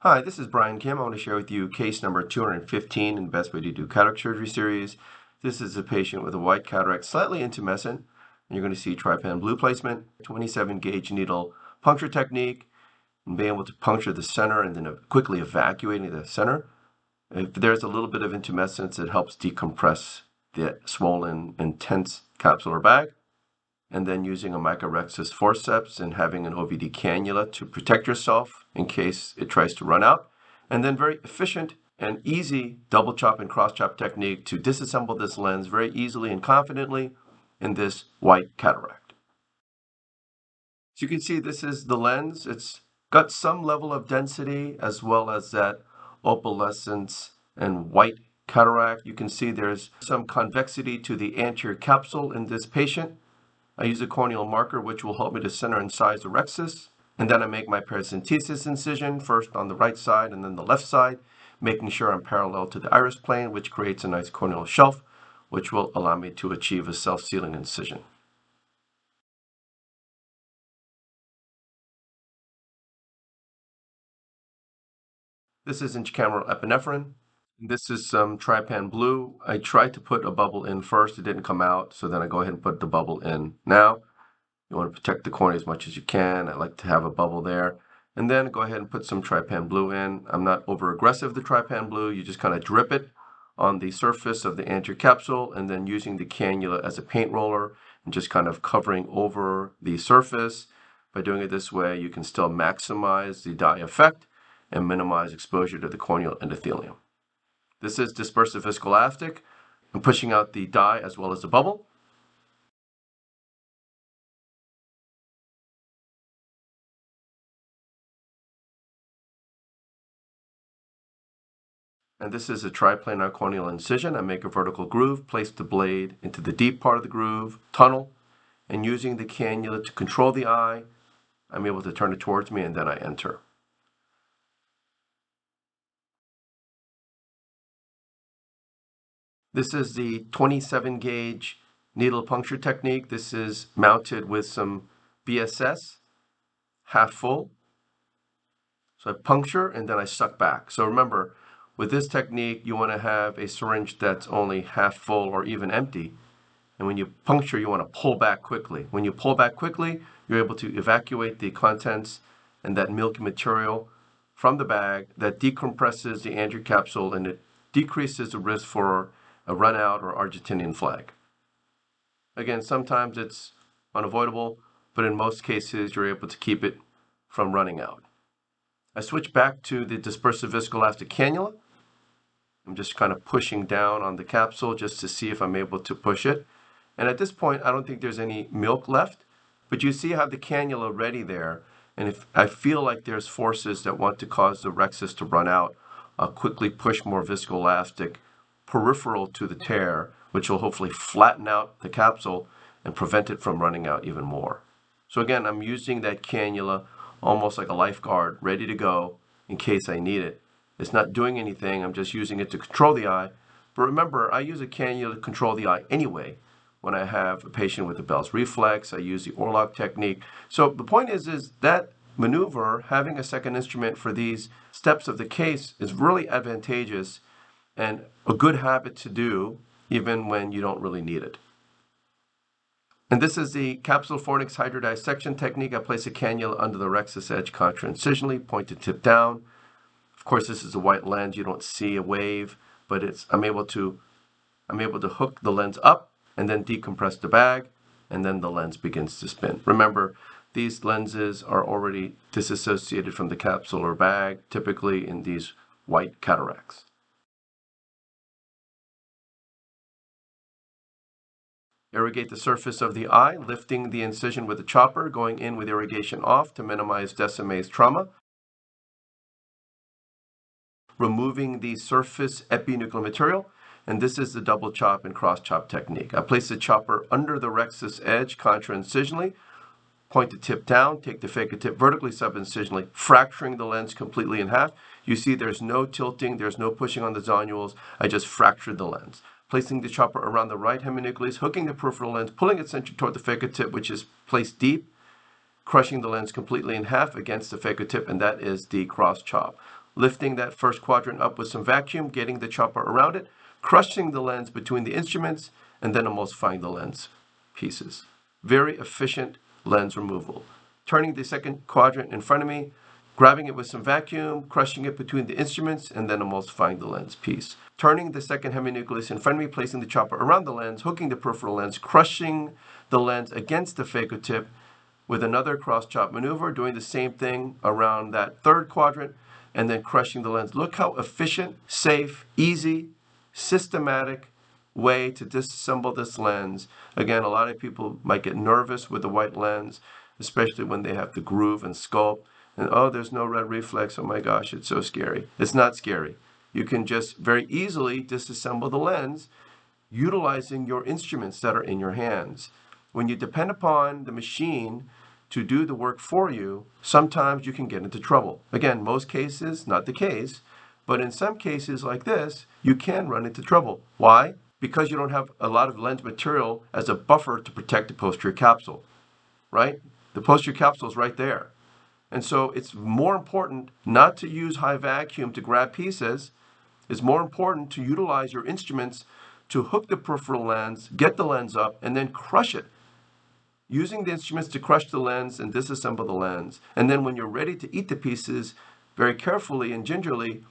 Hi, this is Brian Kim. I want to share with you case number 215 in Best Way to Do Cataract Surgery series. This is a patient with a white cataract, slightly intumescent. And you're going to see Trypan blue placement, 27 gauge needle puncture technique, and being able to puncture the center and then quickly evacuating the center. If there's a little bit of intumescence, it helps decompress the swollen, intense capsular bag. And then using a microrhexis forceps and having an OVD cannula to protect yourself in case it tries to run out. And then very efficient and easy double chop and cross chop technique to disassemble this lens very easily and confidently in this white cataract. So you can see this is the lens. It's got some level of density as well as that opalescence and white cataract. You can see there's some convexity to the anterior capsule in this patient. I use a corneal marker, which will help me to center and size the rhexis. And then I make my paracentesis incision, first on the right side and then the left side, making sure I'm parallel to the iris plane, which creates a nice corneal shelf, which will allow me to achieve a self-sealing incision. This is intracameral epinephrine. This is some Trypan blue. I tried to put a bubble in first. It didn't come out, so then I go ahead and put the bubble in now. You want to protect the cornea as much as you can. I like to have a bubble there. And then go ahead and put some Trypan blue in. I'm not over aggressive with the Trypan blue. You just kind of drip it on the surface of the anterior capsule and then using the cannula as a paint roller and just kind of covering over the surface. By doing it this way, you can still maximize the dye effect and minimize exposure to the corneal endothelium. This is dispersive viscoelastic. I'm pushing out the dye as well as the bubble. And this is a triplanar corneal incision. I make a vertical groove, place the blade into the deep part of the groove, tunnel, and using the cannula to control the eye, I'm able to turn it towards me and then I enter. This is the 27 gauge needle puncture technique. This is mounted with some BSS, half full. So I puncture and then I suck back. So remember, with this technique, you want to have a syringe that's only half full or even empty. And when you puncture, you want to pull back quickly. When you pull back quickly, you're able to evacuate the contents and that milky material from the bag that decompresses the anterior capsule and it decreases the risk for a run out or Argentinian flag. Again, sometimes it's unavoidable, but in most cases, you're able to keep it from running out. I switch back to the dispersive viscoelastic cannula. I'm just kind of pushing down on the capsule just to see if I'm able to push it. And at this point, I don't think there's any milk left, but you see I have the cannula ready there. And if I feel like there's forces that want to cause the rhexis to run out, I'll quickly push more viscoelastic peripheral to the tear, which will hopefully flatten out the capsule and prevent it from running out even more. So again, I'm using that cannula almost like a lifeguard, ready to go in case I need it. It's not doing anything, I'm just using it to control the eye. But remember, I use a cannula to control the eye anyway. When I have a patient with a Bell's reflex, I use the Orlock technique. So the point is that maneuver, having a second instrument for these steps of the case is really advantageous and a good habit to do even when you don't really need it. And this is the capsule fornix hydrodissection technique. I place a cannula under the rhexis edge contra-incisionally, pointed tip down. Of course, this is a white lens. You don't see a wave, but I'm able to hook the lens up and then decompress the bag, and then the lens begins to spin. Remember, these lenses are already disassociated from the capsular bag, typically in these white cataracts. Irrigate the surface of the eye, lifting the incision with the chopper, going in with irrigation off to minimize Descemet's trauma. Removing the surface epinuclear material, and this is the double chop and cross chop technique. I place the chopper under the rhexis edge contra-incisionally, point the tip down, take the phaco tip vertically sub-incisionally, fracturing the lens completely in half. You see there's no tilting, there's no pushing on the zonules, I just fractured the lens. Placing the chopper around the right heminucleus, hooking the peripheral lens, pulling it centered toward the phaco tip, which is placed deep, crushing the lens completely in half against the phaco tip, and that is the cross chop. lifting that first quadrant up with some vacuum, getting the chopper around it, crushing the lens between the instruments, and then emulsifying the lens pieces. Very efficient lens removal. Turning the second quadrant in front of me, grabbing it with some vacuum, crushing it between the instruments, and then emulsifying the lens piece. Turning the second heminucleus in front of me, placing the chopper around the lens, hooking the peripheral lens, crushing the lens against the phaco tip with another cross-chop maneuver, doing the same thing around that third quadrant, and then crushing the lens. Look how efficient, safe, easy, systematic way to disassemble this lens. Again, a lot of people might get nervous with the white lens, especially when they have to groove and sculpt. And oh, there's no red reflex. Oh my gosh, it's so scary. It's not scary. You can just very easily disassemble the lens utilizing your instruments that are in your hands. When you depend upon the machine to do the work for you, sometimes you can get into trouble. Again, most cases, not the case, but in some cases like this, you can run into trouble. Why? Because you don't have a lot of lens material as a buffer to protect the posterior capsule, right? The posterior capsule is right there. And so it's more important not to use high vacuum to grab pieces. It's more important to utilize your instruments to hook the peripheral lens, get the lens up, and then crush it. Using the instruments to crush the lens and disassemble the lens. And then when you're ready to eat the pieces, very carefully and gingerly,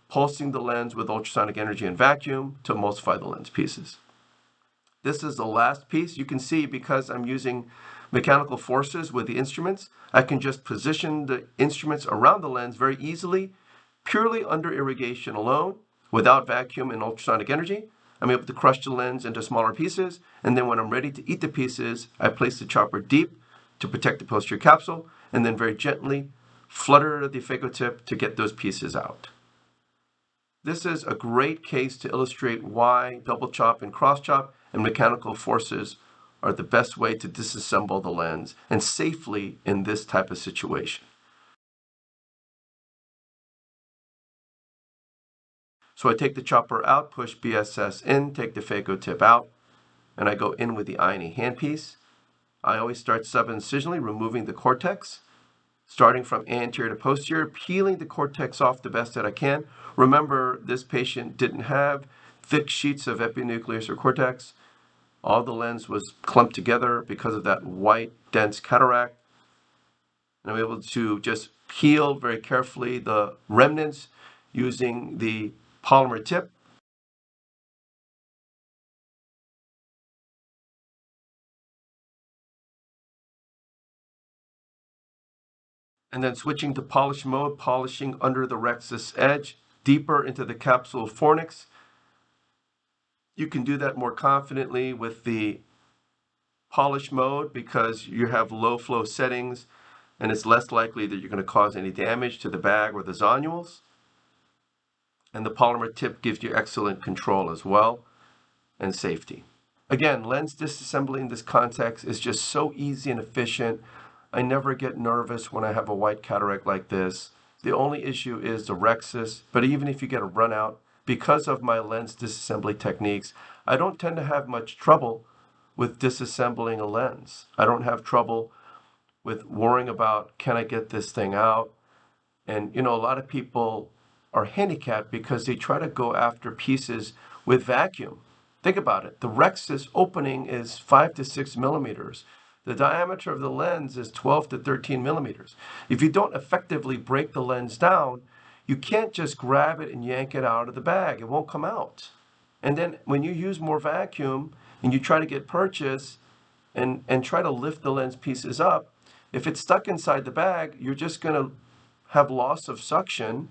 pulsing the lens with ultrasonic energy and vacuum to emulsify the lens pieces. This is the last piece. You can see because I'm using mechanical forces with the instruments, I can just position the instruments around the lens very easily, purely under irrigation alone, without vacuum and ultrasonic energy. I'm able to crush the lens into smaller pieces, and then when I'm ready to eat the pieces, I place the chopper deep to protect the posterior capsule, and then very gently flutter the phaco tip to get those pieces out. This is a great case to illustrate why double chop and cross chop and mechanical forces are the best way to disassemble the lens, and safely in this type of situation. So I take the chopper out, push BSS in, take the phaco tip out, and I go in with the eye handpiece. I always start sub-incisionally, removing the cortex, starting from anterior to posterior, peeling the cortex off the best that I can. Remember, this patient didn't have thick sheets of epinucleus or cortex. All the lens was clumped together because of that white, dense cataract. And I'm able to just peel very carefully the remnants using the polymer tip. And then switching to polish mode, polishing under the rexus edge, deeper into the capsule fornix. You can do that more confidently with the polish mode because you have low flow settings and it's less likely that you're going to cause any damage to the bag or the zonules. And the polymer tip gives you excellent control as well and safety. Again, lens disassembly in this context is just so easy and efficient. I never get nervous when I have a white cataract like this. The only issue is the rexus, but even if you get a run out, because of my lens disassembly techniques, I don't tend to have much trouble with disassembling a lens. I don't have trouble with worrying about, can I get this thing out? And you know, a lot of people are handicapped because they try to go after pieces with vacuum. Think about it. The rexus opening is 5 to 6 millimeters. The diameter of the lens is 12 to 13 millimeters. If you don't effectively break the lens down, you can't just grab it and yank it out of the bag. It won't come out. And then when you use more vacuum and you try to get purchase and try to lift the lens pieces up, if it's stuck inside the bag, you're just going to have loss of suction.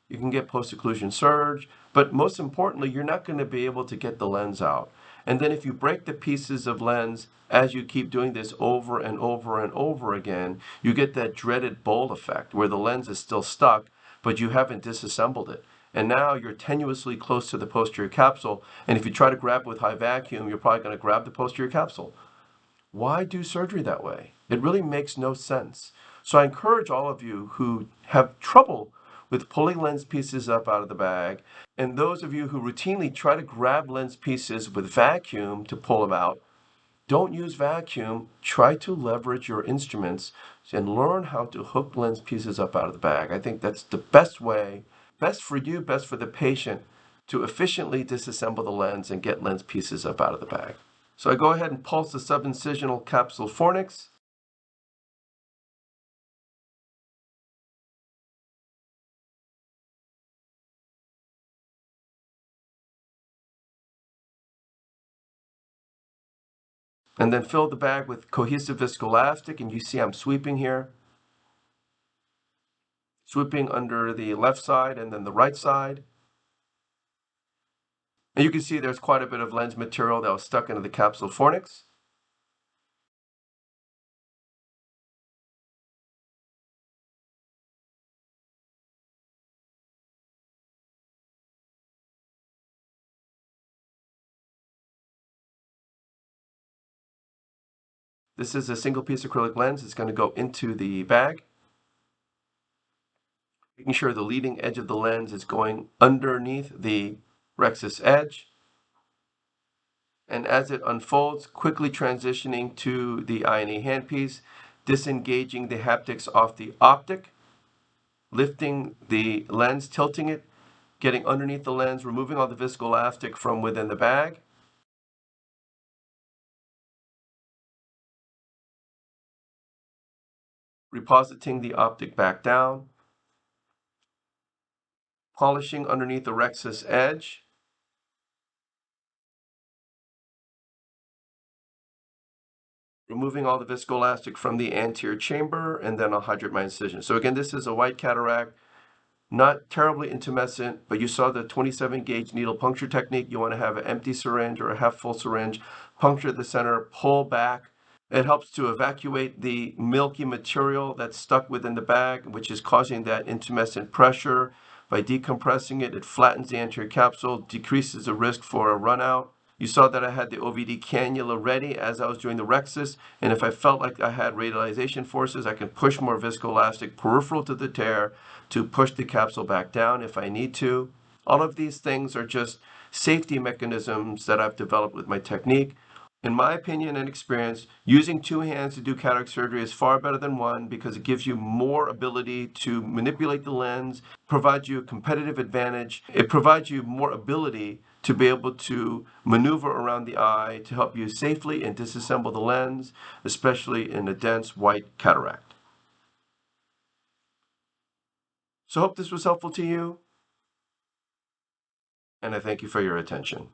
You can get post-occlusion surge, but most importantly, you're not going to be able to get the lens out. And then if you break the pieces of lens as you keep doing this over and over and over again, you get that dreaded bowl effect where the lens is still stuck, but you haven't disassembled it. And now you're tenuously close to the posterior capsule, and if you try to grab it with high vacuum, you're probably going to grab the posterior capsule. Why do surgery that way? It really makes no sense. So I encourage all of you who have trouble with pulling lens pieces up out of the bag, and those of you who routinely try to grab lens pieces with vacuum to pull them out, Don't use vacuum. Try to leverage your instruments and learn how to hook lens pieces up out of the bag. I think that's the best way, best for you, best for the patient, to efficiently disassemble the lens and get lens pieces up out of the bag. So I go ahead and pulse the subincisional capsule fornix. And then fill the bag with cohesive viscoelastic, and you see I'm sweeping here. Sweeping under the left side and then the right side. And you can see there's quite a bit of lens material that was stuck into the capsule fornix. This is a single piece acrylic lens. It's going to go into the bag. Making sure the leading edge of the lens is going underneath the rhexis edge. And as it unfolds, quickly transitioning to the I&E handpiece, disengaging the haptics off the optic, lifting the lens, tilting it, getting underneath the lens, removing all the viscoelastic from within the bag. Repositing the optic back down, polishing underneath the rhexis edge, removing all the viscoelastic from the anterior chamber, and then I'll hydrate my incision. So again, this is a white cataract, not terribly intumescent, but you saw the 27 gauge needle puncture technique. You want to have an empty syringe or a half full syringe, puncture at the center, pull back. It helps to evacuate the milky material that's stuck within the bag, which is causing that intumescent pressure. By decompressing it, it flattens the anterior capsule, decreases the risk for a run out. You saw that I had the OVD cannula ready as I was doing the rhexis, and if I felt like I had radialization forces, I can push more viscoelastic peripheral to the tear to push the capsule back down if I need to. All of these things are just safety mechanisms that I've developed with my technique. In my opinion and experience, using two hands to do cataract surgery is far better than one because it gives you more ability to manipulate the lens, provides you a competitive advantage. It provides you more ability to be able to maneuver around the eye to help you safely and disassemble the lens, especially in a dense white cataract. So I hope this was helpful to you, and I thank you for your attention.